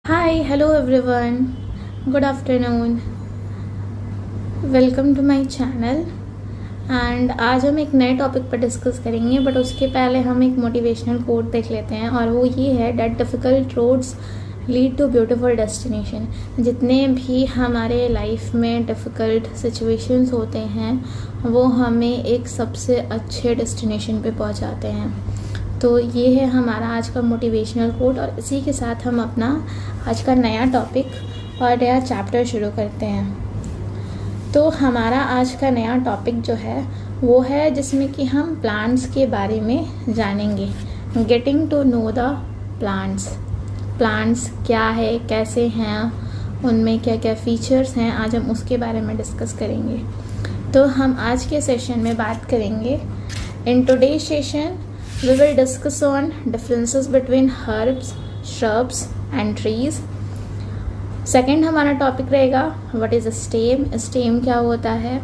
Hi, hello everyone. Good afternoon. Welcome to my channel and आज हम एक नए टॉपिक पर डिस्कस करेंगे बट उसके पहले हम एक मोटिवेशनल कोट देख लेते हैं और वो ये है that difficult roads lead to beautiful destination. जितने भी हमारे लाइफ में डिफ़िकल्ट सिचुएशंस होते हैं वो हमें एक सबसे अच्छे डेस्टिनेशन पे पहुंचाते हैं। तो ये है हमारा आज का मोटिवेशनल कोट और इसी के साथ हम अपना आज का नया टॉपिक और नया चैप्टर शुरू करते हैं। तो हमारा आज का नया टॉपिक जो है वो है जिसमें कि हम प्लांट्स के बारे में जानेंगे। Getting to know the plants क्या है, कैसे हैं, उनमें क्या क्या फीचर्स हैं, आज हम उसके बारे में डिस्कस करेंगे। तो हम आज के सेशन में बात करेंगे। In today's session we will discuss on differences between herbs, shrubs and trees. Second हमारा टॉपिक रहेगा व्हाट इज़ स्टेम, स्टेम क्या होता है।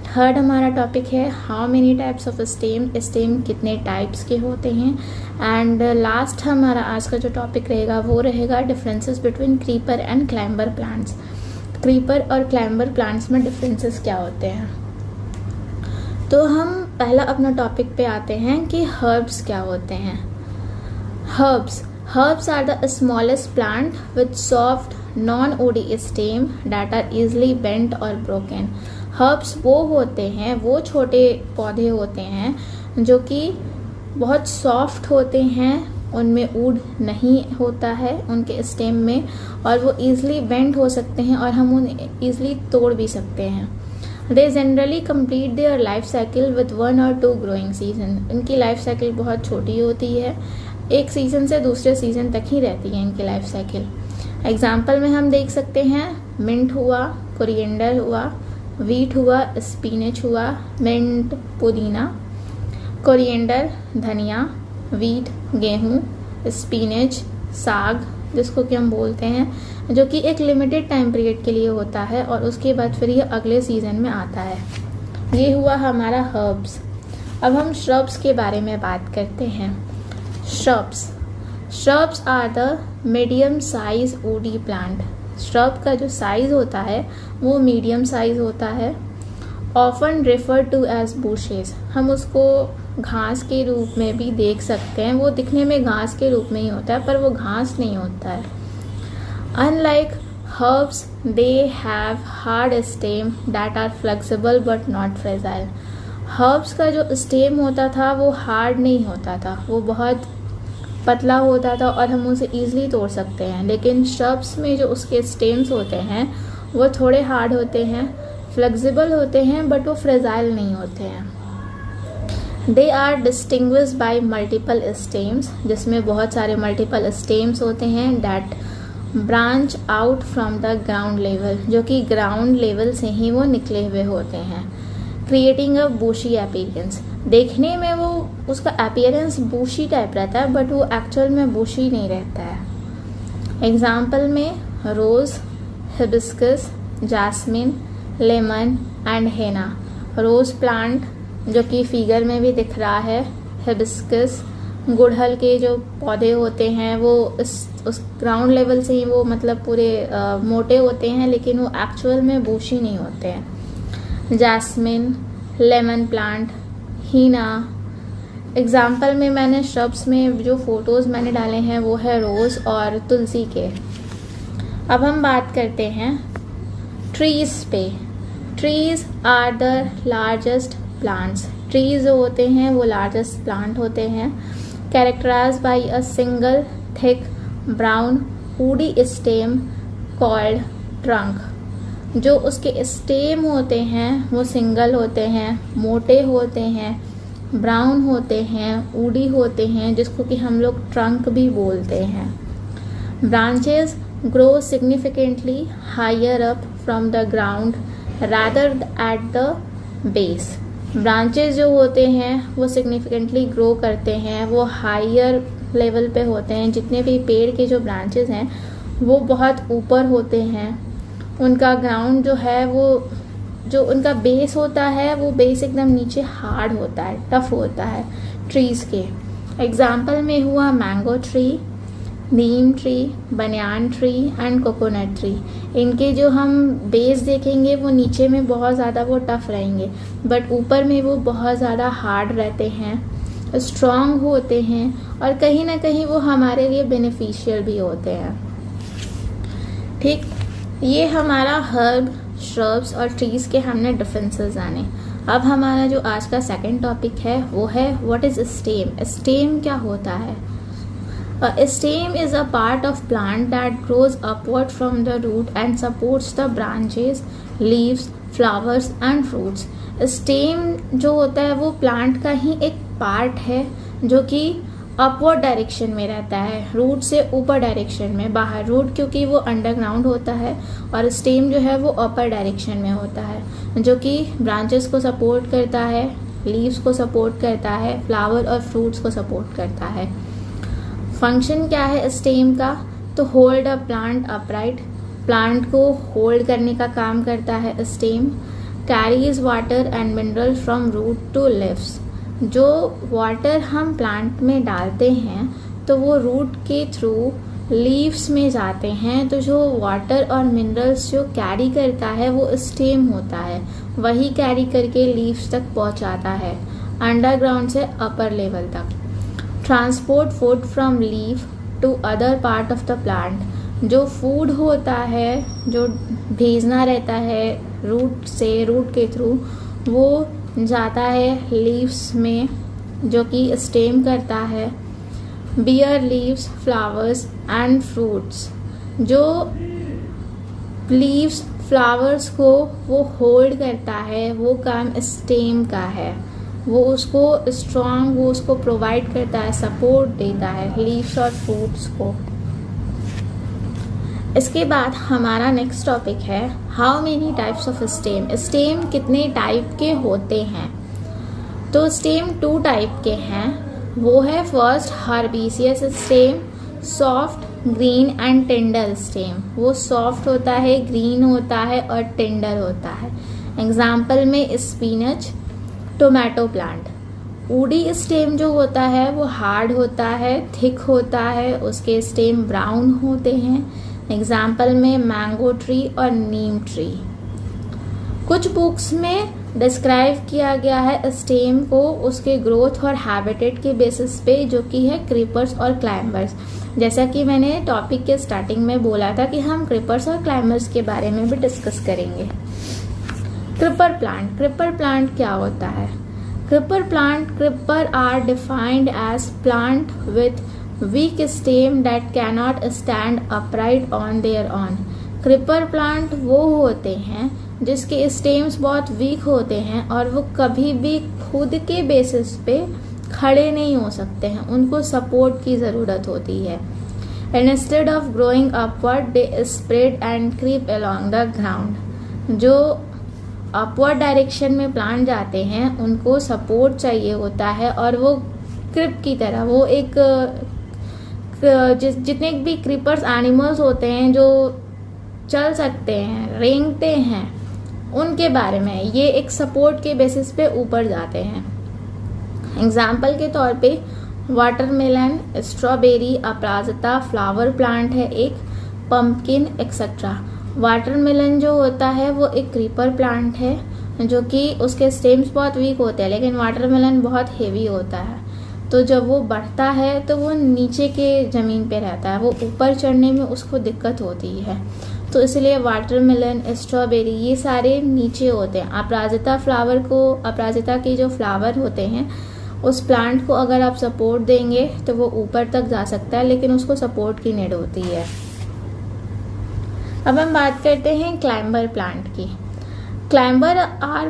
थर्ड हमारा टॉपिक है how many types of stem, stem कितने टाइप्स के होते हैं। एंड लास्ट हमारा आज का जो टॉपिक रहेगा वो रहेगा differences between creeper and climber plants. Creeper और क्लाइंबर प्लांट्स में डिफरेंसेस क्या होते हैं। तो हम पहला अपना टॉपिक पे आते हैं कि हर्ब्स क्या होते हैं। Herbs are the smallest plant with soft non woody stem that are easily bent और ब्रोकन। हर्ब्स वो होते हैं, वो छोटे पौधे होते हैं जो कि बहुत सॉफ्ट होते हैं, उनमें वुड नहीं होता है उनके स्टेम में और वो ईज़िली बेंट हो सकते हैं और हम उन्हें ईज़िली तोड़ भी सकते हैं। They generally complete their life cycle with 1 or 2 growing season. इनकी लाइफ साइकिल बहुत छोटी होती है, एक सीज़न से दूसरे सीज़न तक ही रहती है इनकी लाइफ साइकिल। एग्जाम्पल में हम देख सकते हैं मिंट हुआ, कोरिएंडर हुआ, वीट हुआ, स्पिनच हुआ। मिंट पुदीना, कोरिएंडर धनिया, वीट गेहूँ, स्पिनच साग जिसको कि हम बोलते हैं, जो कि एक लिमिटेड टाइम पीरियड के लिए होता है और उसके बाद फिर ये अगले सीज़न में आता है। ये हुआ हमारा हर्ब्स। अब हम श्रब्स के बारे में बात करते हैं। Shrubs are the medium size woody plant. Shrub का जो साइज होता है वो मीडियम साइज होता है। Often refer to as bushes, हम उसको घास के रूप में भी देख सकते हैं। वो दिखने में घास के रूप में ही होता है पर वो घास नहीं होता है। Unlike herbs they have hard stem that are flexible but not fragile. Herbs का जो स्टेम होता था वो हार्ड नहीं होता था, वो बहुत पतला होता था और हम उसे ईजिली तोड़ सकते हैं। लेकिन श्रब्स में जो उसके स्टेम्स होते हैं वो थोड़े हार्ड होते हैं, फ्लेक्सिबल होते हैं बट वो फ्रेजाइल नहीं होते हैं। They are distinguished by multiple stems, जिसमें बहुत सारे मल्टीपल स्टेम्स होते हैं that branch out from the ground level, जो कि ग्राउंड लेवल से ही वो निकले हुए होते हैं। क्रिएटिंग अ बूशी अपीयरेंस, देखने में वो उसका अपीयरेंस बूशी टाइप रहता है बट वो एक्चुअल में बूशी नहीं रहता है। एग्जाम्पल में rose, hibiscus, jasmine, lemon and henna. Rose plant जो कि फिगर में भी दिख रहा है, हिबिस्कस, गुड़हल के जो पौधे होते हैं वो उस ग्राउंड लेवल से ही वो मतलब पूरे मोटे होते हैं लेकिन वो एक्चुअल में बूशी नहीं होते हैं। जास्मिन, लेमन प्लांट, हीना। एग्जाम्पल में मैंने श्रब्स में जो फोटोज़ मैंने डाले हैं वो है रोज़ और तुलसी के। अब हम बात करते हैं ट्रीज़ पे। Trees are the largest plants. Trees जो होते हैं वो लार्जेस्ट प्लांट होते हैं। Characterised by a single thick brown woody stem called trunk. जो उसके स्टेम होते हैं वो सिंगल होते हैं, मोटे होते हैं, ब्राउन होते हैं, वुडी होते हैं, जिसको कि हम लोग ट्रंक भी बोलते हैं। Branches grow significantly higher up from the ground rather at the base. Branches जो होते हैं वो सिग्निफिकेंटली ग्रो करते हैं, वो हायर लेवल पे होते हैं। जितने भी पेड़ के जो ब्रांचेस हैं वो बहुत ऊपर होते हैं। उनका ग्राउंड जो है वो जो उनका बेस होता है वो बेस एकदम नीचे हार्ड होता है, टफ होता है ट्रीज़ के। एग्जाम्पल में हुआ mango tree, Neem tree, banyan tree and coconut tree. इनके जो हम बेस देखेंगे वो नीचे में बहुत ज़्यादा वो टफ रहेंगे, बट ऊपर में वो बहुत ज़्यादा हार्ड रहते हैं, स्ट्रॉन्ग होते हैं और कहीं ना कहीं वो हमारे लिए बेनिफिशियल भी होते हैं। ठीक, ये हमारा हर्ब, श्रब्स और ट्रीज़ के हमने डिफरेंसेस जाने। अब हमारा जो आज का सेकंड टॉपिक है वो है व्हाट इज़ स्टेम। स्टेम क्या होता है? A stem is a part of plant that grows upward from the root and supports the branches, leaves, flowers and fruits. Stem जो होता है वो प्लांट का ही एक पार्ट है जो कि अपवर्ड डायरेक्शन में रहता है, रूट से ऊपर डायरेक्शन में बाहर। रूट क्योंकि वो अंडरग्राउंड होता है और स्टेम जो है वो अपर डायरेक्शन में होता है, जो कि ब्रांचेस को सपोर्ट करता है, लीव्स को सपोर्ट करता है, फ्लावर और फ्रूट्स को सपोर्ट करता है। फंक्शन क्या है स्टेम का? तो hold a plant upright, plant को होल्ड करने का काम करता है stem. Carries water and mineral from root to leaves, जो वाटर हम प्लांट में डालते हैं तो वो रूट के थ्रू लीव्स में जाते हैं, तो जो वाटर और मिनरल्स जो कैरी करता है वो स्टेम होता है, वही कैरी करके लीव्स तक पहुंचाता है अंडरग्राउंड से अपर लेवल तक। Transport food from leaf to other part of the plant, जो फूड होता है जो भेजना रहता है रूट से, रूट के थ्रू वो जाता है लीव्स में जो कि स्टेम करता है। Bear leaves, flowers and fruits, जो लीव्स फ्लावर्स को वो होल्ड करता है, वो काम स्टेम का है, वो उसको स्ट्रॉन्ग, वो उसको प्रोवाइड करता है, सपोर्ट देता है लीव्स और फ्रूट्स को। इसके बाद हमारा नेक्स्ट टॉपिक है how many types of stem. Stem कितने टाइप के होते हैं? तो स्टेम 2 टाइप के हैं, वो है first herbaceous stem, soft, green and tender stem. वो सॉफ्ट होता है, ग्रीन होता है और टेंडर होता है। एग्जाम्पल में spinach, tomato plant. Woody stem जो होता है वो हार्ड होता है, थिक होता है, उसके स्टेम ब्राउन होते हैं। एग्जाम्पल में मैंगो ट्री और नीम ट्री। कुछ बुक्स में डिस्क्राइब किया गया है स्टेम को उसके ग्रोथ और हैबिटेट के बेसिस पे, जो कि है क्रीपर्स और क्लाइंबर्स। जैसा कि मैंने टॉपिक के स्टार्टिंग में बोला था कि हम क्रीपर्स और क्लाइंबर्स के बारे में भी डिस्कस करेंगे। Creeper plant. क्रीपर प्लांट क्या होता है? Creeper are defined as plant with weak stem that cannot stand upright on their own. Creeper plant वो होते हैं जिसके स्टेम्स बहुत वीक होते हैं और वो कभी भी खुद के बेसिस पे खड़े नहीं हो सकते हैं, उनको सपोर्ट की ज़रूरत होती है। Instead of growing upward they spread and creep along the ground. जो अपवर्ड डायरेक्शन में प्लांट जाते हैं उनको सपोर्ट चाहिए होता है और वो क्रिप की तरह, वो एक जितने भी क्रीपर्स एनिमल्स होते हैं जो चल सकते हैं, रेंगते हैं, उनके बारे में ये एक सपोर्ट के बेसिस पे ऊपर जाते हैं। एग्जाम्पल के तौर पे वाटरमेलन, स्ट्रॉबेरी, अपराजिता फ्लावर प्लांट है एक, पंपकिन एक्सेट्रा। वाटरमेलन जो होता है वो एक क्रीपर प्लांट है जो कि उसके स्टेम्स बहुत वीक होते हैं, लेकिन वाटरमेलन बहुत हेवी होता है, तो जब वो बढ़ता है तो वो नीचे के ज़मीन पे रहता है, वो ऊपर चढ़ने में उसको दिक्कत होती है, तो इसलिए वाटरमेलन, स्ट्रॉबेरी ये सारे नीचे होते हैं। अपराजिता के जो फ्लावर होते हैं उस प्लांट को अगर आप सपोर्ट देंगे तो वो ऊपर तक जा सकता है, लेकिन उसको सपोर्ट की नीड होती है। अब हम बात करते हैं क्लाइंबर प्लांट की। Climber are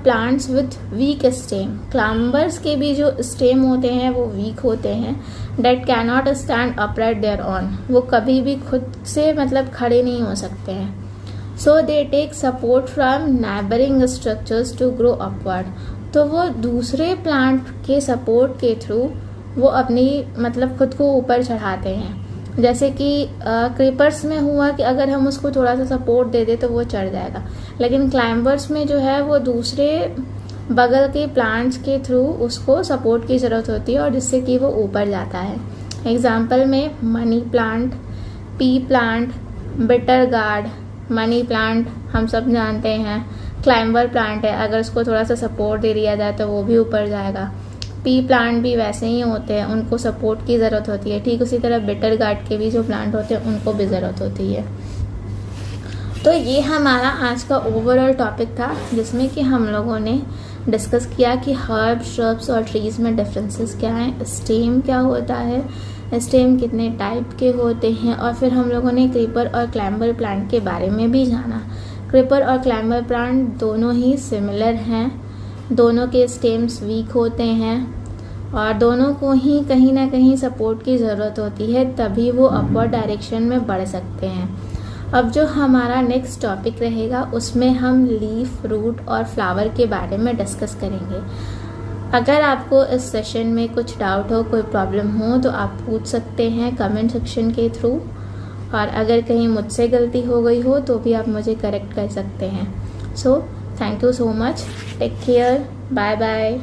plants with weak stem. Climbers के भी जो स्टेम होते हैं वो वीक होते हैं। That cannot stand upright their own, वो कभी भी खुद से मतलब खड़े नहीं हो सकते हैं। So they take support from neighbouring structures to grow upward, तो वो दूसरे प्लांट के सपोर्ट के थ्रू वो अपनी मतलब खुद को ऊपर चढ़ाते हैं। जैसे कि क्रीपर्स में हुआ कि अगर हम उसको थोड़ा सा सपोर्ट दे दें तो वो चढ़ जाएगा, लेकिन क्लाइंबर्स में जो है वो दूसरे बगल के प्लांट्स के थ्रू उसको सपोर्ट की ज़रूरत होती है और जिससे कि वो ऊपर जाता है। एग्जाम्पल में money plant, P plant, bitter gourd. Money plant हम सब जानते हैं क्लाइंबर प्लांट है, अगर उसको थोड़ा सा सपोर्ट दे दिया जाए तो वो भी ऊपर जाएगा। पी प्लांट भी वैसे ही होते हैं, उनको सपोर्ट की ज़रूरत होती है। ठीक उसी तरह बिटर गार्ड के भी जो प्लांट होते हैं उनको भी ज़रूरत होती है। तो ये हमारा आज का ओवरऑल टॉपिक था, जिसमें कि हम लोगों ने डिस्कस किया कि हर्ब, श्रब्स और ट्रीज़ में डिफरेंसेस क्या हैं, स्टेम क्या होता है, स्टेम कितने टाइप के होते हैं, और फिर हम लोगों ने क्रीपर और क्लाइंबर प्लांट के बारे में भी जाना। क्रीपर और क्लाइंबर प्लांट दोनों ही सिमिलर हैं, दोनों के स्टेम्स वीक होते हैं और दोनों को ही कहीं ना कहीं सपोर्ट की ज़रूरत होती है, तभी वो अपवर्ड डायरेक्शन में बढ़ सकते हैं। अब जो हमारा नेक्स्ट टॉपिक रहेगा उसमें हम लीफ, रूट और फ्लावर के बारे में डिस्कस करेंगे। अगर आपको इस सेशन में कुछ डाउट हो, कोई प्रॉब्लम हो तो आप पूछ सकते हैं कमेंट सेक्शन के थ्रू, और अगर कहीं मुझसे गलती हो गई हो तो भी आप मुझे करेक्ट कर सकते हैं। So thank you so much, take care, bye bye.